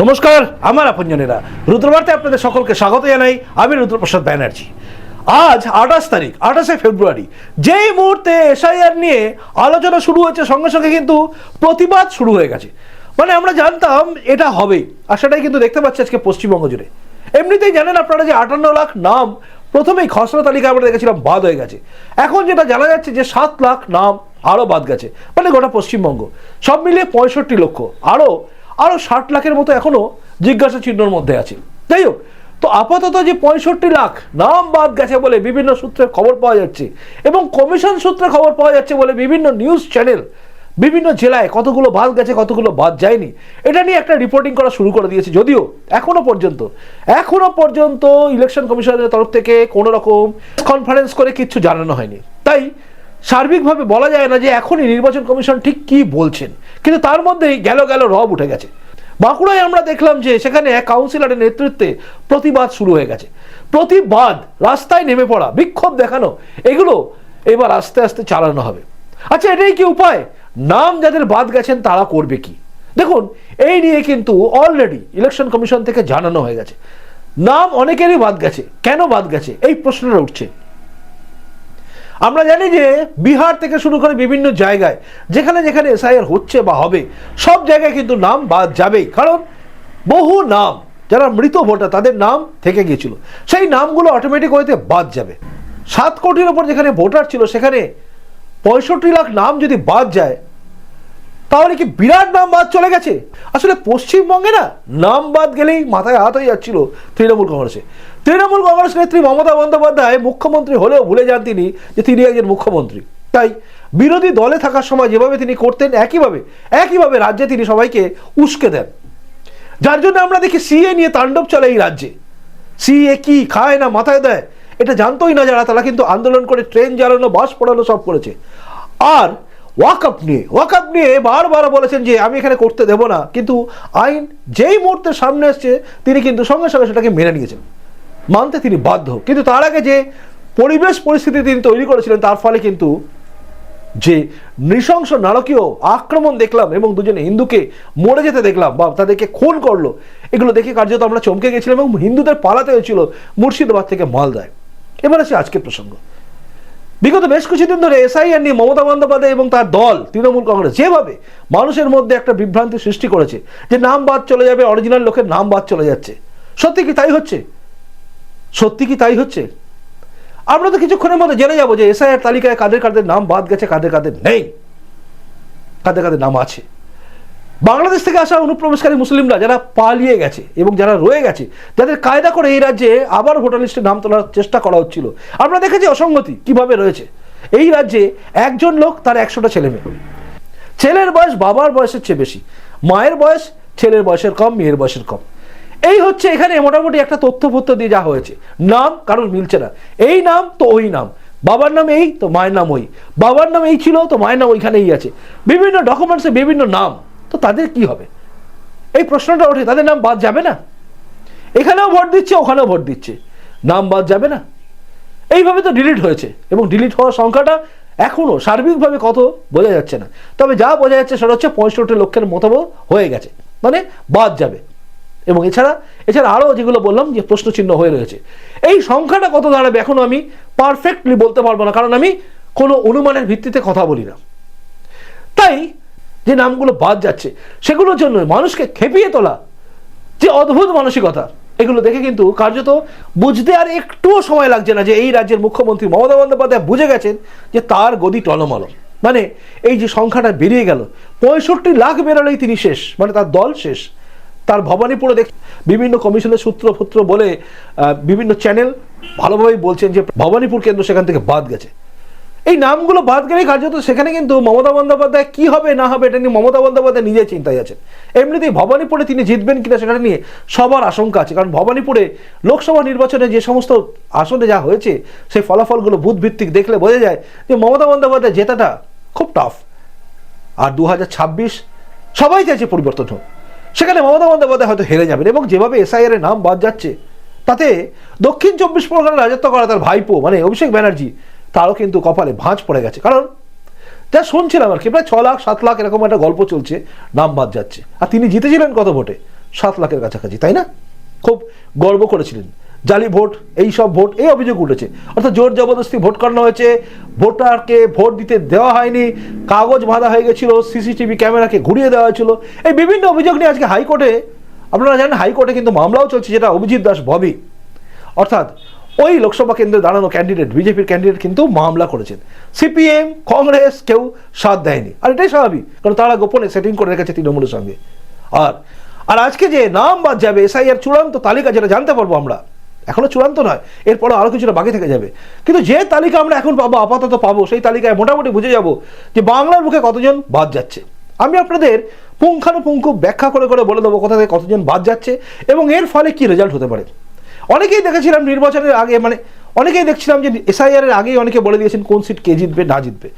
নমস্কার, আমার আপনজনেরা রুদ্রবার্তে আপনাদের সকলকে স্বাগত জানাই। আমি রুদ্রপ্রসাদ ব্যানার্জি। আজ 28 ফেব্রুয়ারি, যেই মুহূর্তে এসআইআর নিয়ে আলোচনা শুরু হয়েছে, সঙ্গে সঙ্গে কিন্তু প্রতিবাদ শুরু হয়ে গেছে। মানে আমরা জানতাম এটা হবেই, আর সেটাই কিন্তু দেখতে পাচ্ছি আজকে পশ্চিমবঙ্গ জুড়ে। এমনিতেই জানেন আপনারা যে 58 লাখ নাম প্রথমেই খসড়া তালিকা আমরা দেখেছিলাম বাদ হয়ে গেছে। এখন যেটা জানা যাচ্ছে যে 7 লাখ নাম আরও বাদ গেছে, মানে গোটা পশ্চিমবঙ্গ সব মিলিয়ে 65 লক্ষ, আরও 60 লাখের মতো এখনো জিজ্ঞাসা চিহ্নর মধ্যে আছে। যাই হোক, তো আপাতত যে 65 লাখ নাম বাদ গেছে বলে বিভিন্ন সূত্রে খবর পাওয়া যাচ্ছে, এবং কমিশন সূত্রে খবর পাওয়া যাচ্ছে বলে বিভিন্ন নিউজ চ্যানেল বিভিন্ন জেলায় কতগুলো বাদ গেছে কতগুলো বাদ যায়নি এটা নিয়ে একটা রিপোর্টিং করা শুরু করে দিয়েছে। যদিও এখনো পর্যন্ত ইলেকশন কমিশনের তরফ থেকে কোনো রকম কনফারেন্স করে কিচ্ছু জানানো হয়নি। তাই সার্বিকভাবে বলা যায় না যে এখনই নির্বাচন কমিশন ঠিক কি বলছেন, কিন্তু তার মধ্যেই গেল রব উঠে গেছে। বাঁকুড়ায় আমরা দেখলাম যে সেখানে এক কাউন্সিলরের নেতৃত্বে প্রতিবাদ শুরু হয়ে গেছে। প্রতিবাদ, রাস্তায় নেমে পড়া, বিক্ষোভ দেখানো, এগুলো এবার আস্তে আস্তে চালানো হবে। আচ্ছা, এটাই কি উপায়? নাম যাদের বাদ গেছেন তারা করবে কি? দেখুন, এই নিয়ে কিন্তু অলরেডি ইলেকশন কমিশন থেকে জানানো হয়ে গেছে। নাম অনেকেরই বাদ গেছে, কেন বাদ গেছে এই প্রশ্নটা উঠছে। আমরা জানি যে বিহার থেকে শুরু করে বিভিন্ন জায়গায় যেখানে যেখানে এসআইআর হচ্ছে বা হবে, সব জায়গায় কিন্তু নাম বাদ যাবেই। কারণ বহু নাম, যারা মৃত ভোটার তাদের নাম থেকে গিয়েছিল, সেই নামগুলো অটোমেটিক ওয়েতে বাদ যাবে। 7 কোটির ওপর যেখানে ভোটার ছিল সেখানে 65 লাখ নাম যদি বাদ যায়, তাহলে কি বিরাট নাম বাদ চলে গেছে? আসলে পশ্চিমবঙ্গে না নাম বাদ গেলেই মাথায় হাত হয়ে যাচ্ছিল তৃণমূল কংগ্রেস নেত্রী মমতা বন্দ্যোপাধ্যায় মুখ্যমন্ত্রী হলেও ভুলে যান তিনি যে তিনি একজন মুখ্যমন্ত্রী। তাই বিরোধী দলে থাকার সময় যেভাবে তিনি করতেন একইভাবে রাজ্যে তিনি সবাইকে উস্কে দেন, যার জন্য আমরা দেখি সিএ নিয়ে তাণ্ডব চলে এই রাজ্যে। সিএ কি খায় না মাথায় দেয় এটা জানতোই না যারা, তারা কিন্তু আন্দোলন করে ট্রেন জ্বালানো, বাস পোড়ানো সব করেছে। আর ওয়াকআপ নিয়ে বারবার বলেছেন যে আমি এখানে করতে দেব না, কিন্তু আইন যেই মুহূর্তে সামনে আসছে তিনি কিন্তু সঙ্গে সঙ্গে সেটাকে মেনে নিয়েছেন, মানতে তিনি বাধ্য। কিন্তু তার আগে যে পরিস্থিতি তিনি তৈরি করেছিলেন, তার ফলে কিন্তু যে নৃশংস নারকীয় আক্রমণ দেখলাম এবং দুজন হিন্দুকে মরে যেতে দেখলাম বা তাদেরকে খুন করলো, এগুলো দেখে কার্যত আমরা চমকে গেছিলাম এবং হিন্দুদের পালাতে হয়েছিল মুর্শিদাবাদ থেকে মালদায়। এবার আছে আজকের প্রসঙ্গ। বিগত বেশ কিছুদিন ধরে এসআইআর নিয়ে মমতা বন্দ্যোপাধ্যায় এবং তার দল তৃণমূল কংগ্রেস যেভাবে মানুষের মধ্যে একটা বিভ্রান্তি সৃষ্টি করেছে যে নাম বাদ চলে যাবে, অরিজিনাল লোকের নাম বাদ চলে যাচ্ছে, সত্যি কি তাই হচ্ছে? আমরা তো কিছুক্ষণের মধ্যে জেনে যাবো যে এসআইআর তালিকায় কাদের নাম বাদ গেছে, কাদের নেই, কাদের নাম আছে। বাংলাদেশ থেকে আসা অনুপ্রবেশকারী মুসলিমরা যারা পালিয়ে গেছে এবং যারা রয়ে গেছে, যাদের কায়দা করে এই রাজ্যে আবার ভোটার লিস্টে নাম তোলার চেষ্টা করা হচ্ছিল, আমরা দেখেছি অসঙ্গতি কিভাবে রয়েছে। এই রাজ্যে একজন লোক তার 100টা ছেলে মেয়ে, ছেলের বয়স বাবার বয়সের চেয়ে বেশি, মায়ের বয়স ছেলের বয়সের কম, মেয়ের বয়সের কম। এই হচ্ছে এখানে মোটামুটি একটা তথ্যপত্র দিয়ে যা হয়েছে। নাম কারোর মিলছে না, এই নাম তো ওই নাম, বাবার নাম এই তো মায়ের নাম ওই, বাবার নাম এই ছিল তো মায়ের নাম ওইখানেই আছে, বিভিন্ন ডকুমেন্টসে বিভিন্ন নাম। তো তাদের কি হবে? এই প্রশ্নটা ওঠে, তাদের নাম বাদ যাবে না? এখানেও ভোট দিচ্ছে, ওখানেও ভোট দিচ্ছে, নাম বাদ যাবে না? এইভাবে তো ডিলিট হয়েছে এবং ডিলিট হওয়ার সংখ্যাটা এখনো সার্বিকভাবে কত বোঝা যাচ্ছে না। তবে যা বোঝা যাচ্ছে সেটা হচ্ছে 65 লক্ষের মতো হয়ে গেছে, মানে বাদ যাবে। এবং এছাড়া আরও যেগুলো বললাম যে প্রশ্নচিহ্ন হয়ে রয়েছে, এই সংখ্যাটা কত দাঁড়াবে এখনো আমি পারফেক্টলি বলতে পারবো না, কারণ আমি কোনো অনুমানের ভিত্তিতে কথা বলি না। তাই যে নামগুলো বাদ যাচ্ছে সেগুলোর জন্য মানুষকে খেপিয়ে তোলা যে অদ্ভুত মানসিকতা, এগুলো দেখে কিন্তু কার্যত বুঝতে আর একটুও সময় লাগছে না যে এই রাজ্যের মুখ্যমন্ত্রী মমতা বন্দ্যোপাধ্যায় বুঝে গেছেন যে তার গদি টলমল। মানে এই যে সংখ্যাটা বেরিয়ে গেল, 65 লাখ বেরোলেই তিনি শেষ, মানে তার দল শেষ। তার ভবানীপুরে দেখ বিভিন্ন কমিশনের সূত্র বলে বিভিন্ন চ্যানেল ভালোভাবেই বলছেন যে ভবানীপুর কেন্দ্র সেখান থেকে বাদ গেছে। এই নামগুলো বাদ গেলেই কার্যত সেখানে কিন্তু মমতা বন্দ্যোপাধ্যায় কি হবে না হবে এটা নিয়ে মমতা বন্দ্যোপাধ্যায় নিজে চিন্তায় আছেন। এমনিতেই ভবানীপুরে তিনি জিতবেন কিনা সেটা নিয়ে সবার আশঙ্কা আছে, কারণ ভবানীপুরে লোকসভা নির্বাচনে যে সমস্ত আসনে যা হয়েছে সেই ফলাফলগুলো বুথ ভিত্তিক দেখলে বোঝা যায় যে মমতা বন্দ্যোপাধ্যায় জেতাটা খুব টাফ। আর 2026 সবাই চাইছে পরিবর্তন হোক, সেখানে মমতা বন্দ্যোপাধ্যায় হয়তো হেরে যাবেন। এবং যেভাবে এসআইআর এর নাম বাদ যাচ্ছে তাতে দক্ষিণ 24 পরগনার রাজত্ব করা তার ভাইপো মানে অভিষেক ব্যানার্জি, তারও কিন্তু কপালে ভাঁজ পড়ে গেছে। কারণ যা শুনছিলাম আর কি, প্রায় 6 লাখ 7 লাখ এরকম একটা গল্প চলছে নাম বাদ যাচ্ছে, আর তিনি জিতেছিলেন কত ভোটে? 7 লাখের কাছাকাছি, তাই না? খুব গর্ব করেছিলেন। জালি ভোট, এই সব ভোট, এই অভিযোগ উঠেছে, অর্থাৎ জোর জবরদস্তি ভোট করানো হয়েছে, ভোটারকে ভোট দিতে দেওয়া হয়নি, কাগজ বাঁধা হয়ে গেছিল, সিসিটিভি ক্যামেরাকে ঘুরিয়ে দেওয়া হয়েছিল, এই বিভিন্ন অভিযোগ নিয়ে আজকে হাইকোর্টে, আপনারা জানেন হাইকোর্টে কিন্তু মামলাও চলছে, যেটা অভিজিৎ দাস ববি, অর্থাৎ ওই লোকসভা কেন্দ্রে দাঁড়ানো ক্যান্ডিডেট, বিজেপির ক্যান্ডিডেট কিন্তু মামলা করেছেন। সিপিএম, কংগ্রেস কেউ সাথ দেয়নি, আর এটাই স্বাভাবিক, কারণ তারা গোপনে সেটিং করে রেখেছে তৃণমূলের সঙ্গে। আর আজকে যে নাম বাদ যাবে, এসআইআর চূড়ান্ত তালিকা, যেটা জানতে পারবো আমরা, এখনো চূড়ান্ত নয়, এরপরে আরো কিছুটা বাকি থেকে যাবে, কিন্তু যে তালিকা আমরা এখন পাবো, আপাতত পাবো, সেই তালিকায় মোটামুটি বুঝে যাব যে বাংলার বুকে কতজন বাদ যাচ্ছে। আমি আপনাদের পুঙ্খানুপুঙ্খ ব্যাখ্যা করে করে বলে দেবো কোথা থেকে কতজন বাদ যাচ্ছে এবং এর ফলে কি রেজাল্ট হতে পারে। অনেকেই দেখেছিলাম নির্বাচনের আগে, মানে অনেকেই দেখছিলাম যে এসআইআর এর আগেই অনেকে বলে দিয়েছেন কোন সিট কে জিতবে না জিতবে।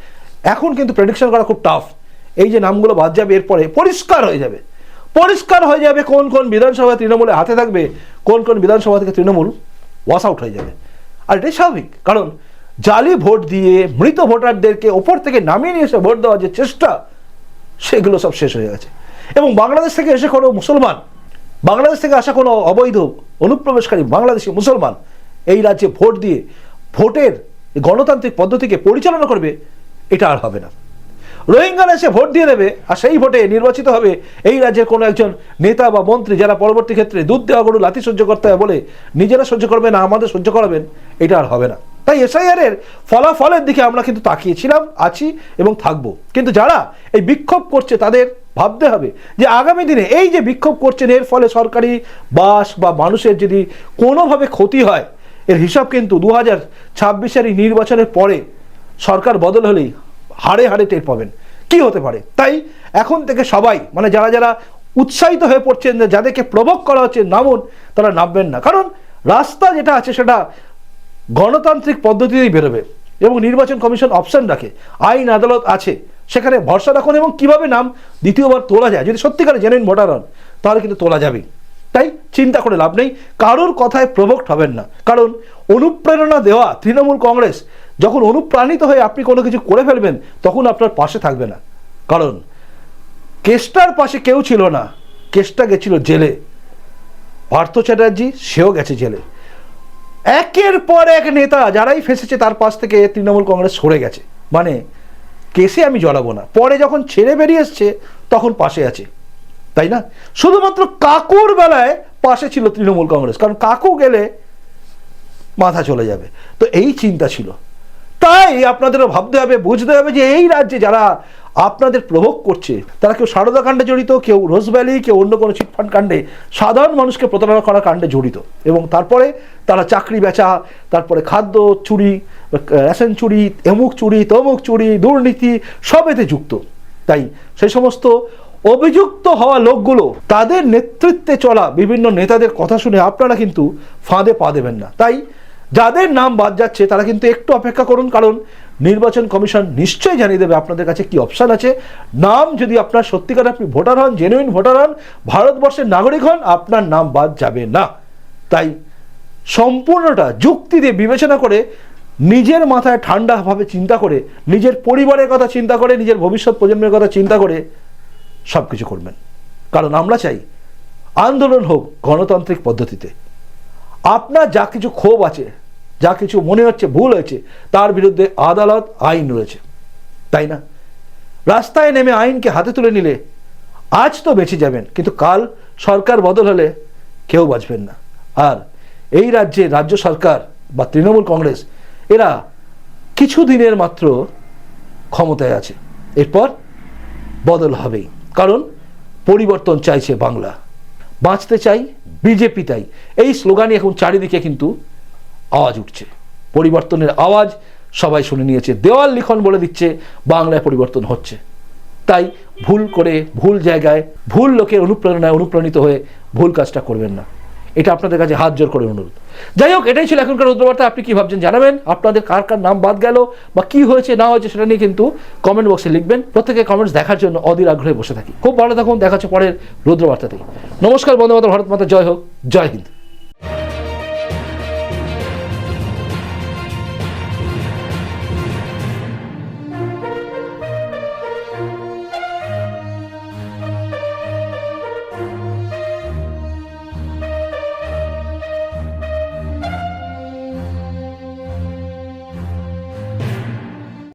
এখন কিন্তু প্রেডিকশন করা খুব টাফ। এই যে নামগুলো বাদ যাবে, এরপরে পরিষ্কার হয়ে যাবে কোন কোন বিধানসভা তৃণমূলের হাতে থাকবে, কোন কোন বিধানসভা থেকে তৃণমূল ওয়াশ আউট হয়ে যাবে। আর এটাই স্বাভাবিক, কারণ জালি ভোট দিয়ে মৃত ভোটারদেরকে ওপর থেকে নামিয়ে নিয়ে এসে ভোট দেওয়ার যে চেষ্টা, সেগুলো সব শেষ হয়ে গেছে। এবং বাংলাদেশ থেকে এসে কোনো মুসলমান, বাংলাদেশ থেকে আসা কোনো অবৈধ অনুপ্রবেশকারী বাংলাদেশি মুসলমান এই রাজ্যে ভোট দিয়ে ভোটের গণতান্ত্রিক পদ্ধতিকে পরিচালনা করবে, এটা আর হবে না। রোহিঙ্গারা এসে ভোট দিয়ে দেবে, আর সেই ভোটে নির্বাচিত হবে এই রাজ্যের কোনো একজন নেতা বা মন্ত্রী, যারা পরবর্তী ক্ষেত্রে দুধ দেওয়া গরু লাথি সহ্য করতে হবে বলে নিজেরা সহ্য করবে না, আমাদের সহ্য করাবেন, এটা আর হবে না। তাই এসআইআর এর ফলাফলের দিকে আমরা কিন্তু তাকিয়েছিলাম, আছি এবং থাকবো। কিন্তু যারা এই বিক্ষোভ করছে তাদের ভাবতে হবে যে আগামী দিনে এই যে বিক্ষোভ করছেন, এর ফলে সরকারি বাস বা মানুষের যদি কোনোভাবে ক্ষতি হয়, এর হিসাব কিন্তু 2026-এর নির্বাচনের পরে সরকার বদল হলেই হাড়ে হাড়ে টের পাবেন কি হতে পারে। তাই এখন থেকে সবাই, মানে যারা যারা উৎসাহিত হয়ে পড়ছেন, যাদেরকে প্রভোগ করা হচ্ছে নামুন, তারা নামবেন না, কারণ রাস্তা যেটা আছে সেটা গণতান্ত্রিক পদ্ধতিতেই বেরোবে এবং নির্বাচন কমিশন অপশন রাখে, আইন আদালত আছে, সেখানে ভরসা রাখুন এবং কিভাবে নাম দ্বিতীয়বার তোলা যায়, যদি সত্যিকারে জেনুইন ভোটার হন তাহলে কিন্তু তোলা যাবে। তাই চিন্তা করে লাভ নেই, কারোর কথায় প্রভোক্ট হবেন না, কারণ অনুপ্রেরণা দেওয়া তৃণমূল কংগ্রেস যখন অনুপ্রাণিত হয়ে আপনি কোনো কিছু করে ফেলবেন, তখন আপনার পাশে থাকবে না। কারণ কেসটার পাশে কেউ ছিল না, কেসটা গেছিল জেলে, পার্থ চ্যাটার্জি সেও গেছে জেলে, একের পর এক নেতা যারাই ফেসেছে তার পাশ থেকে তৃণমূল কংগ্রেস সরে গেছে। মানে কেসে আমি জড়াবো না, পরে যখন ছেড়ে বেরিয়ে এসছে তখন পাশে আছে, তাই না? শুধুমাত্র কাকুর বেলায় পাশে ছিল তৃণমূল কংগ্রেস, কারণ কাকু গেলে মাথা চলে যাবে, তো এই চিন্তা ছিল। তাই আপনাদেরও ভাবতে হবে, বুঝতে হবে যে এই রাজ্যে যারা আপনাদের প্রভোগ করছে, তারা কেউ সারদা কাণ্ডে জড়িত, কেউ রোজভ্যালি, কেউ অন্য কোনো চিটফান্ড কাণ্ডে, সাধারণ মানুষকে প্রতারণা করার কাণ্ডে জড়িত, এবং তারপরে তারা চাকরি বেচা, তারপরে খাদ্য চুরি, রেশন চুরি, এমুক চুরি, তমুক চুরি, দুর্নীতি, সব এতে যুক্ত। তাই সেই সমস্ত অভিযুক্ত হওয়া লোকগুলো, তাদের নেতৃত্বে চলা বিভিন্ন নেতাদের কথা শুনে আপনারা কিন্তু ফাঁদে পা দেবেন না। তাই যাদের নাম বাদ যাচ্ছে তারা কিন্তু একটু অপেক্ষা করুন, কারণ নির্বাচন কমিশন নিশ্চয়ই জানিয়ে দেবে আপনাদের কাছে কি অপশান আছে। নাম যদি আপনার সত্যিকার আপনি ভোটার হন, জেনুইন ভোটার হন, ভারতবর্ষের নাগরিক হন, আপনার নাম বাদ যাবে না। তাই সম্পূর্ণটা যুক্তি দিয়ে বিবেচনা করে, নিজের মাথায় ঠান্ডাভাবে চিন্তা করে, নিজের পরিবারের কথা চিন্তা করে, নিজের ভবিষ্যৎ প্রজন্মের কথা চিন্তা করে সব কিছু করবেন। কারণ আমরা চাই আন্দোলন হোক গণতান্ত্রিক পদ্ধতিতে। আপনার যা কিছু ক্ষোভ আছে, যা কিছু মনে হচ্ছে ভুল হয়েছে, তার বিরুদ্ধে আদালত, আইন রয়েছে, তাই না? রাস্তায় নেমে আইনকে হাতে তুলে নিলে আজ তো বেঁচে যাবেন, কিন্তু কাল সরকার বদল হলে কেউ বাঁচবেন না। আর এই রাজ্যে রাজ্য সরকার বা তৃণমূল কংগ্রেস, এরা কিছু দিনের মাত্র ক্ষমতায় আছে, এরপর বদল হবেই, কারণ পরিবর্তন চাইছে বাংলা, বাঁচতে চাই বিজেপি। তাই এই স্লোগানই এখন চারিদিকে কিন্তু আওয়াজ উঠছে, পরিবর্তনের আওয়াজ সবাই শুনে নিয়েছে, দেওয়াল লিখন বলে দিচ্ছে বাংলায় পরিবর্তন হচ্ছে। তাই ভুল করে, ভুল জায়গায়, ভুল লোকের অনুপ্রেরণায় অনুপ্রাণিত হয়ে ভুল কাজটা করবেন না, এটা আপনাদের কাছে হাত জোর করে অনুরোধ। যাই হোক, এটাই ছিল এখনকার রুদ্রবার্তা। আপনি কি ভাবছেন জানাবেন, আপনাদের কার কার নাম বাদ গেল বা কি হয়েছে না হয়েছে সেটা নিয়ে কিন্তু কমেন্ট বক্সে লিখবেন। প্রত্যেকে কমেন্টস দেখার জন্য অধীর আগ্রহে বসে থাকি। খুব ভালো থাকুন, দেখা হচ্ছে পরের রুদ্রবার্তাতেই। নমস্কার, বন্দে মাতরম, ভারত মাতা জয় হোক, জয় হিন্দ।